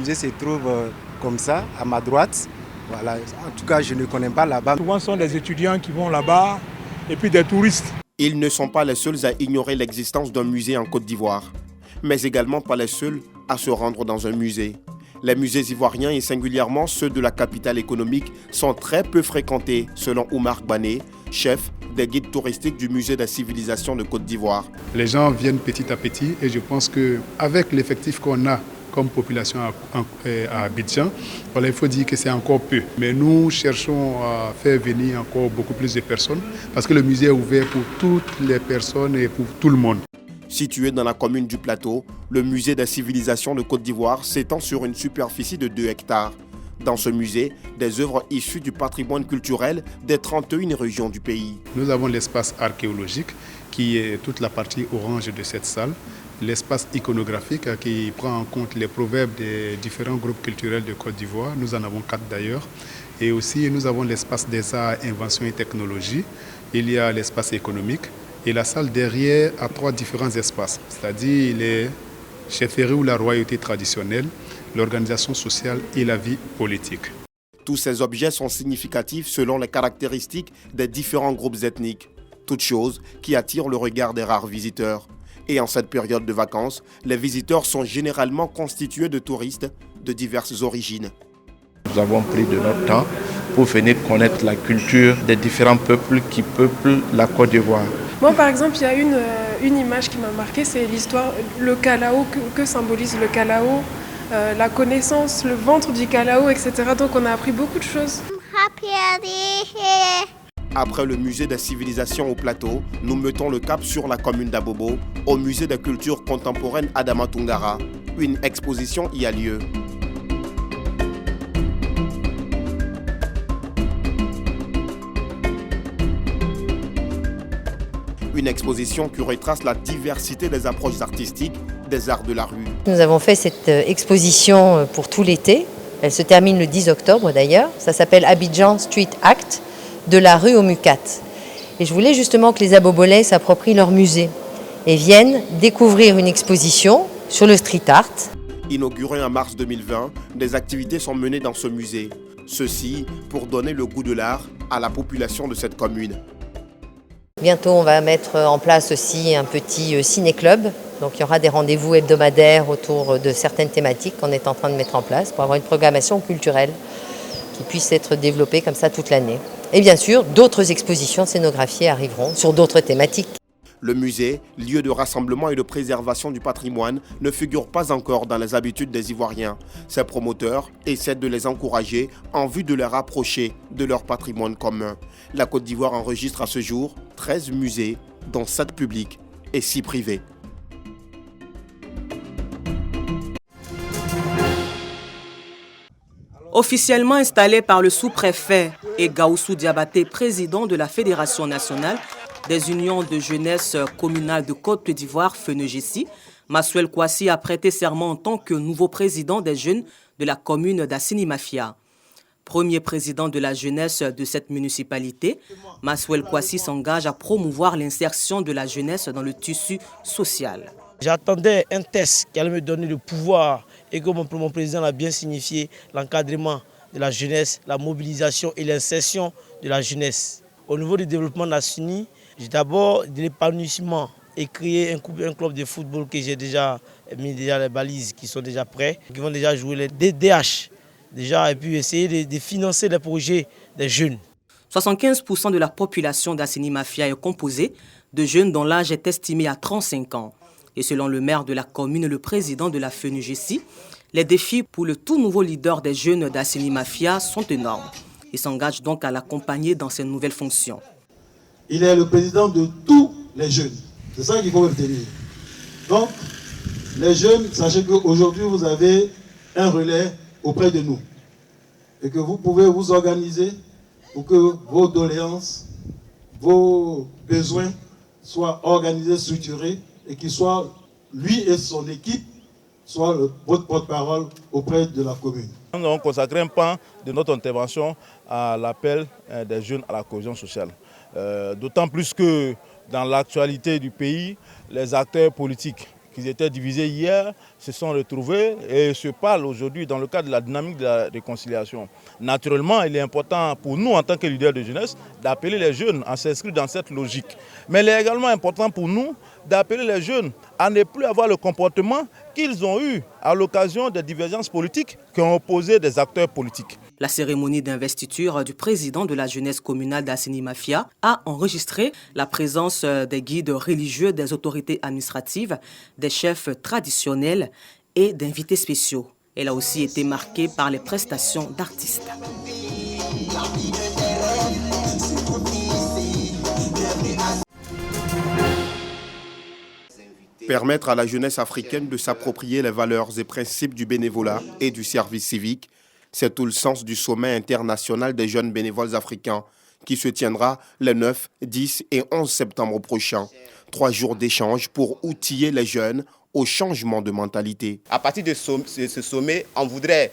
musée se trouve comme ça, à ma droite. Voilà. En tout cas, je ne connais pas là-bas. Souvent, ce sont des étudiants qui vont là-bas et puis des touristes. Ils ne sont pas les seuls à ignorer l'existence d'un musée en Côte d'Ivoire, mais également pas les seuls à se rendre dans un musée. Les musées ivoiriens et singulièrement ceux de la capitale économique sont très peu fréquentés, selon Oumar Bané, chef des guides touristiques du musée de la civilisation de Côte d'Ivoire. Les gens viennent petit à petit et je pense qu'avec l'effectif qu'on a comme population à Abidjan, voilà, il faut dire que c'est encore peu. Mais nous cherchons à faire venir encore beaucoup plus de personnes parce que le musée est ouvert pour toutes les personnes et pour tout le monde. Situé dans la commune du Plateau, le musée de la civilisation de Côte d'Ivoire s'étend sur une superficie de 2 hectares. Dans ce musée, des œuvres issues du patrimoine culturel des 31 régions du pays. Nous avons l'espace archéologique qui est toute la partie orange de cette salle, l'espace iconographique qui prend en compte les proverbes des différents groupes culturels de Côte d'Ivoire. Nous en avons 4 d'ailleurs. Et aussi, nous avons l'espace des arts, inventions et technologies. Il y a l'espace économique. Et la salle derrière a 3 différents espaces, c'est-à-dire les chefferies ou la royauté traditionnelle, l'organisation sociale et la vie politique. Tous ces objets sont significatifs selon les caractéristiques des différents groupes ethniques. Toutes choses qui attirent le regard des rares visiteurs. Et en cette période de vacances, les visiteurs sont généralement constitués de touristes de diverses origines. Nous avons pris de notre temps pour venir connaître la culture des différents peuples qui peuplent la Côte d'Ivoire. Moi, par exemple, il y a une image qui m'a marquée, c'est l'histoire, le kalao, que symbolise le kalao, la connaissance, le ventre du kalao, etc. Donc on a appris beaucoup de choses. Après le musée des civilisations au Plateau, nous mettons le cap sur la commune d'Abobo, au musée de culture contemporaine Adama Tungara. Une exposition y a lieu. Une exposition qui retrace la diversité des approches artistiques des arts de la rue. Nous avons fait cette exposition pour tout l'été. Elle se termine le 10 octobre d'ailleurs. Ça s'appelle Abidjan Street Act, de la rue au Mucat. Et je voulais justement que les Abobolais s'approprient leur musée et viennent découvrir une exposition sur le street art. Inauguré en mars 2020, des activités sont menées dans ce musée. Ceci pour donner le goût de l'art à la population de cette commune. Bientôt, on va mettre en place aussi un petit ciné-club. Donc, il y aura des rendez-vous hebdomadaires autour de certaines thématiques qu'on est en train de mettre en place pour avoir une programmation culturelle qui puisse être développée comme ça toute l'année. Et bien sûr, d'autres expositions scénographiées arriveront sur d'autres thématiques. Le musée, lieu de rassemblement et de préservation du patrimoine, ne figure pas encore dans les habitudes des Ivoiriens. Ses promoteurs essaient de les encourager en vue de les rapprocher de leur patrimoine commun. La Côte d'Ivoire enregistre à ce jour 13 musées, dont 7 publics et 6 privés. Officiellement installé par le sous-préfet et Gaoussou Diabaté, président de la Fédération nationale des unions de jeunesse communale de Côte d'Ivoire, FENEGESI, Massuel Kouassi a prêté serment en tant que nouveau président des jeunes de la commune d'Assini Mafia. Premier président de la jeunesse de cette municipalité, Massuel Kouassi s'engage à promouvoir l'insertion de la jeunesse dans le tissu social. J'attendais un test qui allait me donner le pouvoir et que mon président l'a bien signifié, l'encadrement de la jeunesse, la mobilisation et l'insertion de la jeunesse. Au niveau du développement d'Assini, j'ai d'abord de l'épanouissement et créé un club de football que j'ai déjà mis les balises qui sont déjà prêts, qui vont déjà jouer les DDH déjà, et puis essayer de financer les projets des jeunes. 75% de la population d'Assini Mafia est composée de jeunes dont l'âge est estimé à 35 ans. Et selon le maire de la commune et le président de la FENEGESI, les défis pour le tout nouveau leader des jeunes d'Assini Mafia sont énormes. Il s'engage donc à l'accompagner dans ses nouvelles fonctions. Il est le président de tous les jeunes. C'est ça qu'il faut retenir. Donc, les jeunes, sachez qu'aujourd'hui, vous avez un relais auprès de nous. Et que vous pouvez vous organiser pour que vos doléances, vos besoins soient organisés, structurés, et qu'il soit, lui et son équipe, soit votre porte-parole auprès de la commune. Nous avons consacré un pan de notre intervention à l'appel des jeunes à la cohésion sociale. D'autant plus que dans l'actualité du pays, les acteurs politiques qui étaient divisés hier se sont retrouvés et se parlent aujourd'hui dans le cadre de la dynamique de la réconciliation. Naturellement, il est important pour nous en tant que leaders de jeunesse d'appeler les jeunes à s'inscrire dans cette logique. Mais il est également important pour nous d'appeler les jeunes à ne plus avoir le comportement qu'ils ont eu à l'occasion des divergences politiques qui ont opposé des acteurs politiques. La cérémonie d'investiture du président de la jeunesse communale d'Assini Mafia a enregistré la présence des guides religieux, des autorités administratives, des chefs traditionnels et d'invités spéciaux. Elle a aussi été marquée par les prestations d'artistes. Permettre à la jeunesse africaine de s'approprier les valeurs et principes du bénévolat et du service civique, c'est tout le sens du sommet international des jeunes bénévoles africains qui se tiendra les 9, 10 et 11 septembre prochains. 3 jours d'échange pour outiller les jeunes au changement de mentalité. À partir de ce sommet, on voudrait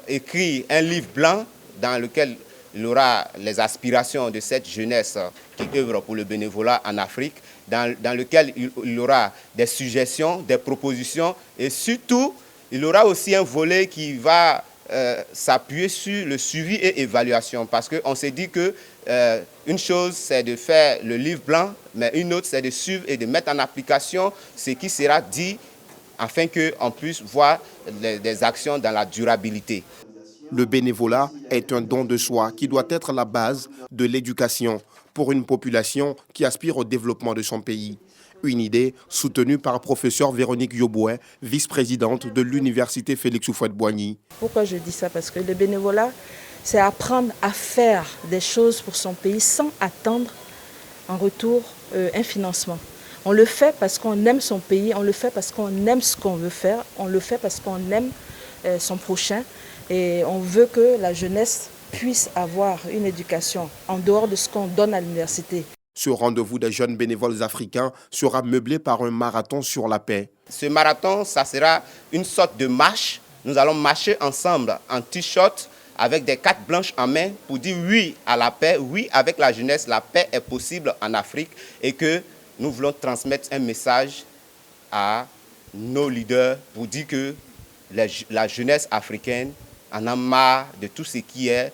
écrire un livre blanc dans lequel il y aura les aspirations de cette jeunesse qui œuvre pour le bénévolat en Afrique, dans lequel il y aura des suggestions, des propositions et surtout, il y aura aussi un volet qui va s'appuyer sur le suivi et évaluation parce qu'on s'est dit que une chose c'est de faire le livre blanc, mais une autre c'est de suivre et de mettre en application ce qui sera dit afin qu'on puisse voir des actions dans la durabilité. Le bénévolat est un don de soi qui doit être la base de l'éducation pour une population qui aspire au développement de son pays. Une idée soutenue par professeur Véronique Yoboué, vice-présidente de l'université Félix Houphouët-Boigny. Pourquoi je dis ça? Parce que le bénévolat, c'est apprendre à faire des choses pour son pays sans attendre en retour un financement. On le fait parce qu'on aime son pays, on le fait parce qu'on aime ce qu'on veut faire, on le fait parce qu'on aime son prochain et on veut que la jeunesse puisse avoir une éducation en dehors de ce qu'on donne à l'université. Ce rendez-vous des jeunes bénévoles africains sera meublé par un marathon sur la paix. Ce marathon, ça sera une sorte de marche. Nous allons marcher ensemble en t-shirt avec des cartes blanches en main pour dire oui à la paix, oui avec la jeunesse, la paix est possible en Afrique et que nous voulons transmettre un message à nos leaders pour dire que la jeunesse africaine en a marre de tout ce qui est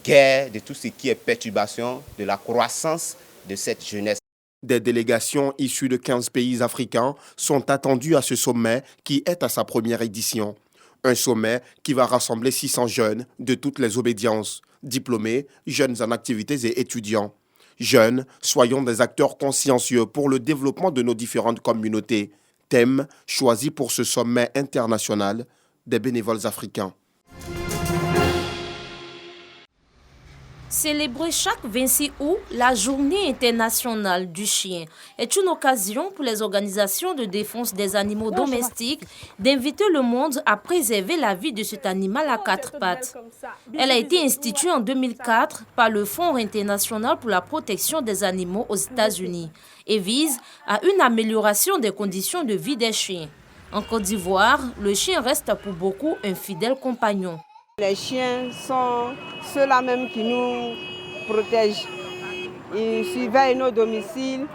guerre, de tout ce qui est perturbation, de la croissance de cette jeunesse. Des délégations issues de 15 pays africains sont attendues à ce sommet qui est à sa première édition. Un sommet qui va rassembler 600 jeunes de toutes les obédiences, diplômés, jeunes en activités et étudiants. Jeunes, soyons des acteurs consciencieux pour le développement de nos différentes communautés. Thème choisi pour ce sommet international des bénévoles africains. Célébrer chaque 26 août la journée internationale du chien est une occasion pour les organisations de défense des animaux domestiques d'inviter le monde à préserver la vie de cet animal à 4 pattes. Elle a été instituée en 2004 par le Fonds international pour la protection des animaux aux États-Unis et vise à une amélioration des conditions de vie des chiens. En Côte d'Ivoire, le chien reste pour beaucoup un fidèle compagnon. Les chiens sont ceux-là même qui nous protègent. Ils surveillent nos domiciles.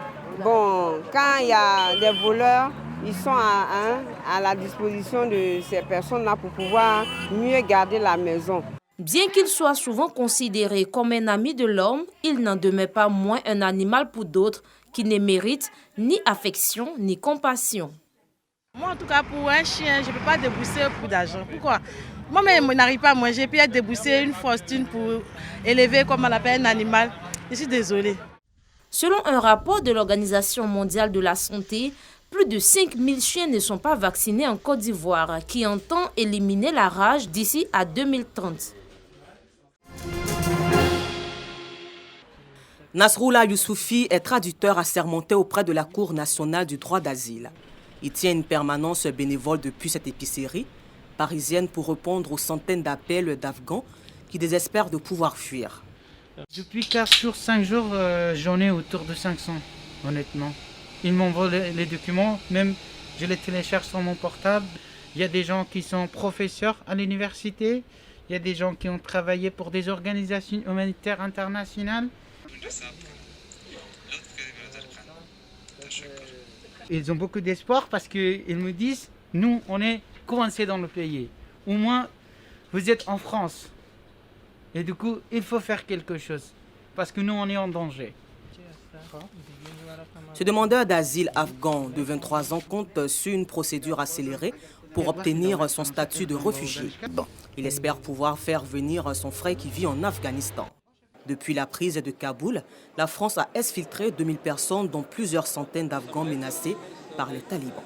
Bon, quand il y a des voleurs, ils sont à la disposition de ces personnes-là pour pouvoir mieux garder la maison. Bien qu'il soit souvent considéré comme un ami de l'homme, il n'en demeure pas moins un animal pour d'autres qui ne méritent ni affection ni compassion. Moi, en tout cas, pour un chien, je ne peux pas débourser beaucoup d'argent. Pourquoi? Moi-même, je n'arrive pas à manger, puis à débourser une fortune pour élever, comme on l'appelle, un animal. Je suis désolée. Selon un rapport de l'Organisation mondiale de la santé, plus de 5000 chiens ne sont pas vaccinés en Côte d'Ivoire, qui entend éliminer la rage d'ici à 2030. Nasroula Youssoufi est traducteur assermenté auprès de la Cour nationale du droit d'asile. Il tient une permanence bénévole depuis cette épicerie parisienne pour répondre aux centaines d'appels d'Afghans qui désespèrent de pouvoir fuir. Depuis 4 jours, 5 jours, j'en ai autour de 500, honnêtement. Ils m'envoient les documents, même je les télécharge sur mon portable. Il y a des gens qui sont professeurs à l'université, il y a des gens qui ont travaillé pour des organisations humanitaires internationales. Ils ont beaucoup d'espoir parce qu'ils me disent, nous, on est coincés dans le pays. Au moins, vous êtes en France. Et du coup, il faut faire quelque chose parce que nous, on est en danger. Ce demandeur d'asile afghan de 23 ans compte sur une procédure accélérée pour obtenir son statut de réfugié. Il espère pouvoir faire venir son frère qui vit en Afghanistan. Depuis la prise de Kaboul, la France a exfiltré 2000 personnes, dont plusieurs centaines d'Afghans menacés par les talibans.